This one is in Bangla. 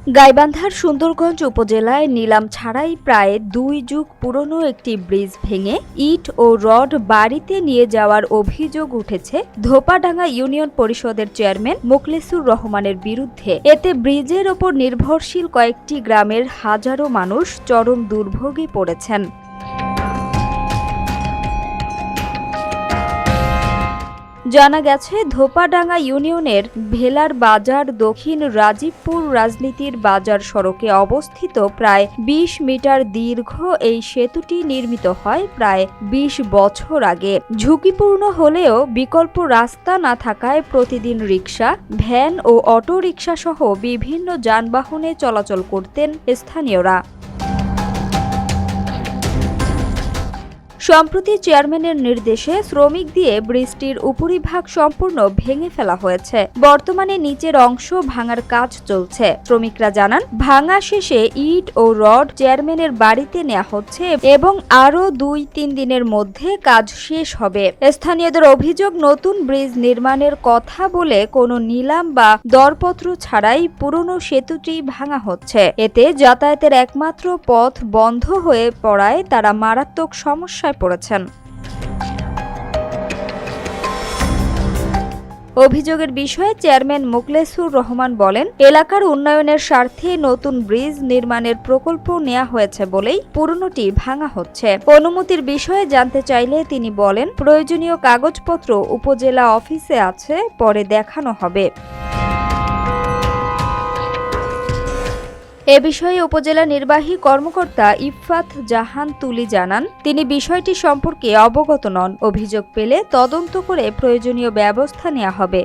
গাইবান্ধার সুন্দরগঞ্জ উপজেলায় নিলাম ছাড়াই প্রায় ২ যুগ পুরনো একটি ব্রিজ ভেঙে ইট ও রড বাড়িতে নিয়ে যাওয়ার অভিযোগ উঠেছে ধোপাডাঙ্গা ইউনিয়ন পরিষদের চেয়ারম্যান মোখলেছুর রহমানের বিরুদ্ধে। এতে ব্রিজের ওপর নির্ভরশীল কয়েকটি গ্রামের হাজারো মানুষ চরম দুর্ভোগে পড়েছেন। জানা গেছে, ধোপাডাঙ্গা ইউনিয়নের ভেলার বাজার দক্ষিণ রাজীবপুর রাজনীতির বাজার সড়কে অবস্থিত প্রায় ২০ মিটার দীর্ঘ এই সেতুটি নির্মিত হয় প্রায় ২০ বছর আগে। ঝুঁকিপূর্ণ হলেও বিকল্প রাস্তা না থাকায় প্রতিদিন রিকশা, ভ্যান ও অটো রিকশা সহ বিভিন্ন যানবাহনে চলাচল করতেন স্থানীয়রা। সম্প্রতি চেয়ারম্যানের নির্দেশে শ্রমিক দিয়ে ব্রিজটির উপরিভাগ সম্পূর্ণ ভেঙে ফেলা হয়েছে। বর্তমানে নিচের অংশ ভাঙার কাজ চলছে। শ্রমিকরা জানান, ভাঙা শেষে ইট ও রড চেয়ারম্যানের বাড়িতে নেওয়া হচ্ছে এবং আরও ২-৩ দিনের মধ্যে কাজ শেষ হবে। স্থানীয়দের অভিযোগ, নতুন ব্রিজ নির্মাণের কথা বলে কোনো নিলাম বা দরপত্র ছাড়াই পুরনো সেতুটি ভাঙা হচ্ছে। এতে যাতায়াতের একমাত্র পথ বন্ধ হয়ে পড়ায় তারা মারাত্মক সমস্যায় পড়েছেন। অভিযোগের বিষয়ে চেয়ারম্যান মোখলেছুর রহমান বলেন, এলাকার উন্নয়নের স্বার্থে নতুন ব্রিজ নির্মাণের প্রকল্প নেওয়া হয়েছে বলেই পুরনোটি ভাঙা হচ্ছে। অনুমতির বিষয়ে জানতে চাইলে তিনি বলেন, প্রয়োজনীয় কাগজপত্র উপজেলা অফিসে আছে, পরে দেখানো হবে। এ বিষয়ে উপজেলা নির্বাহী কর্মকর্তা ইফফাত জাহান তুলি জানান, তিনি বিষয়টি সম্পর্কে অবগত নন। অভিযোগ পেলে তদন্ত করে প্রয়োজনীয় ব্যবস্থা নেওয়া হবে।